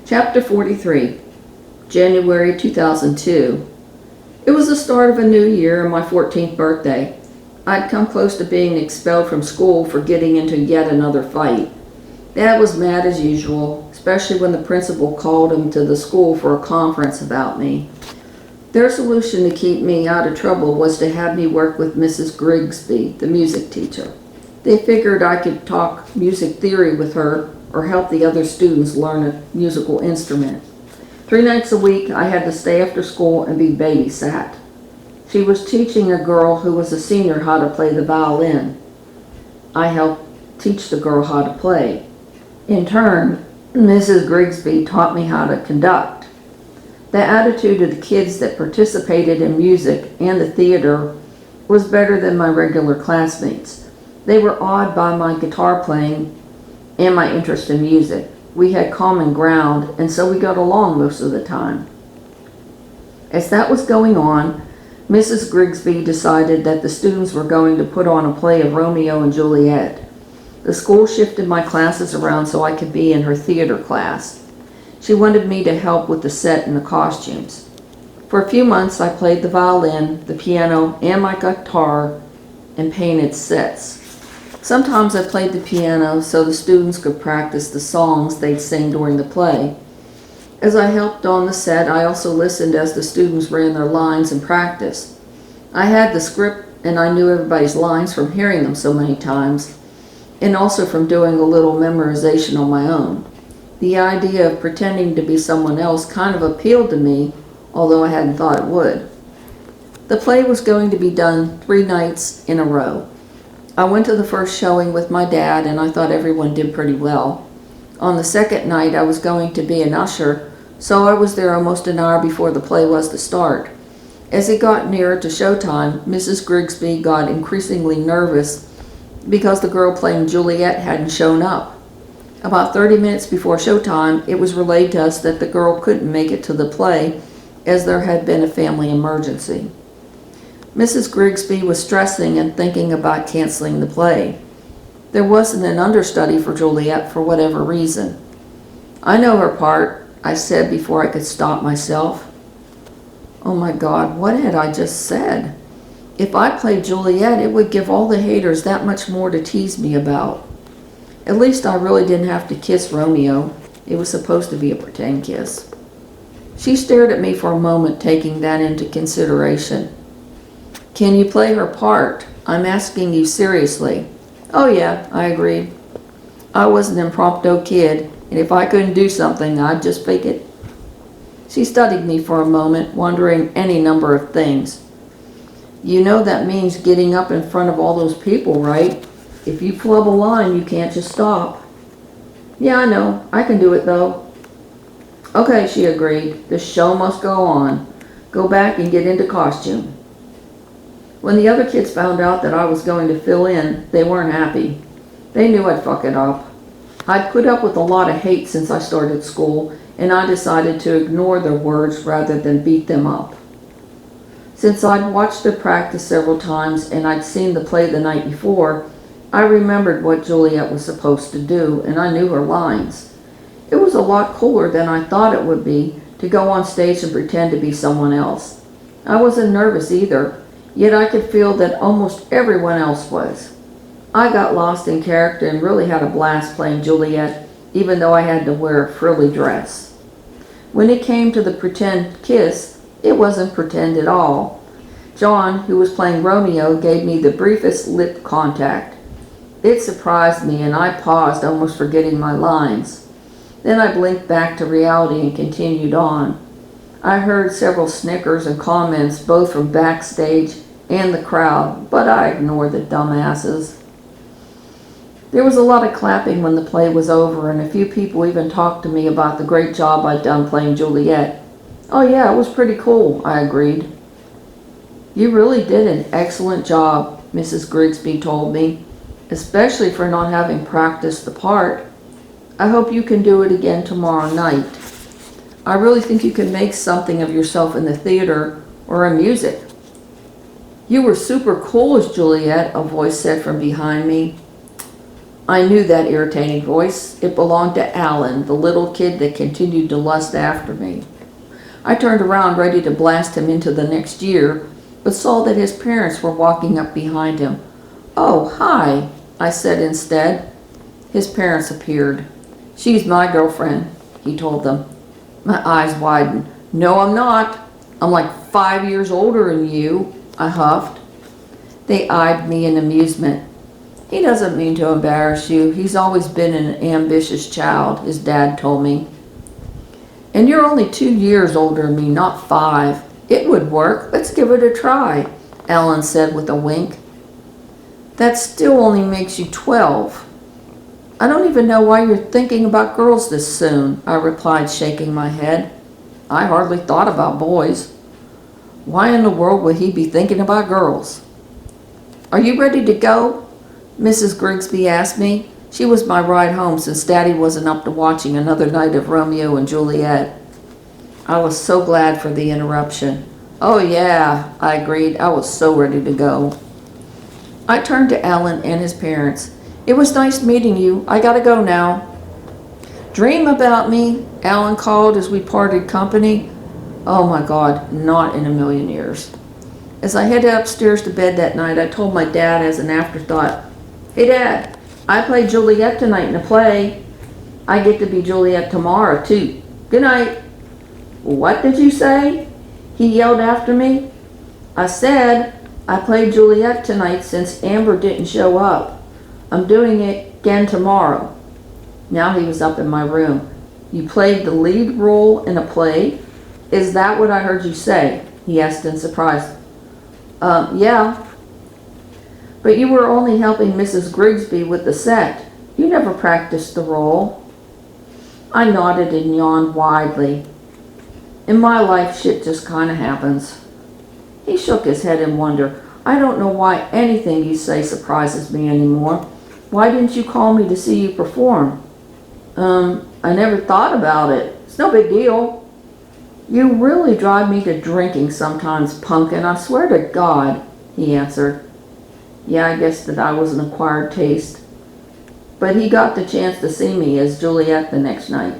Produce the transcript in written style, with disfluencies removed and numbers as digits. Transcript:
Chapter 43, January 2002. It was the start of a new year and my 14th birthday. I'd come close to being expelled from school for getting into yet another fight. Dad was mad as usual, especially when the principal called him to the school for a conference about me. Their solution to keep me out of trouble was to have me work with Mrs. Grigsby, the music teacher. They figured I could talk music theory with her or help the other students learn a musical instrument. 3 nights a week, I had to stay after school and be babysat. She was teaching a girl who was a senior how to play the violin. I helped teach the girl how to play. In turn, Mrs. Grigsby taught me how to conduct. The attitude of the kids that participated in music and the theater was better than my regular classmates. They were awed by my guitar playing and my interest in music. We had common ground, and so we got along most of the time. As that was going on, Mrs. Grigsby decided that the students were going to put on a play of Romeo and Juliet. The school shifted my classes around so I could be in her theater class. She wanted me to help with the set and the costumes. For a few months, I played the violin, the piano, and my guitar and painted sets. Sometimes I played the piano so the students could practice the songs they'd sing during the play. As I helped on the set, I also listened as the students ran their lines and practiced. I had the script and I knew everybody's lines from hearing them so many times, and also from doing a little memorization on my own. The idea of pretending to be someone else kind of appealed to me, although I hadn't thought it would. The play was going to be done 3 nights in a row. I went to the first showing with my dad, and I thought everyone did pretty well. On the second night, I was going to be an usher, so I was there almost an hour before the play was to start. As it got nearer to showtime, Mrs. Grigsby got increasingly nervous because the girl playing Juliet hadn't shown up. About 30 minutes before showtime, it was relayed to us that the girl couldn't make it to the play as there had been a family emergency. Mrs. Grigsby was stressing and thinking about canceling the play. There wasn't an understudy for Juliet for whatever reason. "I know her part," I said before I could stop myself. Oh my God, what had I just said? If I played Juliet, it would give all the haters that much more to tease me about. At least I really didn't have to kiss Romeo. It was supposed to be a pretend kiss. She stared at me for a moment, taking that into consideration. "Can you play her part? I'm asking you seriously." "Oh yeah," I agreed. I was an impromptu kid, and if I couldn't do something, I'd just fake it. She studied me for a moment, wondering any number of things. "You know that means getting up in front of all those people, right? If you flub a line, you can't just stop." "Yeah, I know. I can do it, though." "Okay," she agreed. "The show must go on. Go back and get into costume." When the other kids found out that I was going to fill in, they weren't happy. They knew I'd fuck it up. I'd put up with a lot of hate since I started school, and I decided to ignore their words rather than beat them up. Since I'd watched their practice several times and I'd seen the play the night before, I remembered what Juliet was supposed to do, and I knew her lines. It was a lot cooler than I thought it would be to go on stage and pretend to be someone else. I wasn't nervous either, yet I could feel that almost everyone else was. I got lost in character and really had a blast playing Juliet, even though I had to wear a frilly dress. When it came to the pretend kiss, it wasn't pretend at all. John, who was playing Romeo, gave me the briefest lip contact. It surprised me, and I paused, almost forgetting my lines. Then I blinked back to reality and continued on. I heard several snickers and comments, both from backstage and the crowd, but I ignored the dumbasses. There was a lot of clapping when the play was over, and a few people even talked to me about the great job I'd done playing Juliet. "Oh yeah, it was pretty cool," I agreed. "You really did an excellent job," Mrs. Grigsby told me, "especially for not having practiced the part. I hope you can do it again tomorrow night. I really think you can make something of yourself in the theater or in music." "You were super cool as Juliet," a voice said from behind me. I knew that irritating voice. It belonged to Alan, the little kid that continued to lust after me. I turned around ready to blast him into the next year, but saw that his parents were walking up behind him. "Oh, hi," I said instead. His parents appeared. "She's my girlfriend," he told them. My eyes widened. "No, I'm not. I'm like 5 years older than you," I huffed. They eyed me in amusement. "He doesn't mean to embarrass you. He's always been an ambitious child," his dad told me. "And you're only 2 years older than me, not 5. It would work. Let's give it a try," Alan said with a wink. "That still only makes you 12. "I don't even know why you're thinking about girls this soon," I replied, shaking my head. "I hardly thought about boys." "Why in the world would he be thinking about girls?" "Are you ready to go?" Mrs. Grigsby asked me. She was my ride home since Daddy wasn't up to watching another night of Romeo and Juliet. I was so glad for the interruption. "Oh yeah," I agreed. I was so ready to go. I turned to Alan and his parents. "It was nice meeting you. I gotta go now." "Dream about me," Alan called as we parted company. Oh my God, not in a million years. As I headed upstairs to bed that night, I told my dad as an afterthought, "Hey Dad, I played Juliet tonight in a play. I get to be Juliet tomorrow too. Good night." "What did you say?" he yelled after me. "I said I played Juliet tonight since Amber didn't show up. I'm doing it again tomorrow." Now he was up in my room. "You played the lead role in a play? Is that what I heard you say?" he asked in surprise. Yeah. "But you were only helping Mrs. Grigsby with the set. You never practiced the role." I nodded and yawned widely. In my life, shit just kind of happens. He shook his head in wonder. "I don't know why anything you say surprises me anymore. Why didn't you call me to see you perform?" I never thought about it. It's no big deal." "You really drive me to drinking sometimes, Pumpkin, I swear to God," he answered. Yeah, I guess that I was an acquired taste. But he got the chance to see me as Juliet the next night.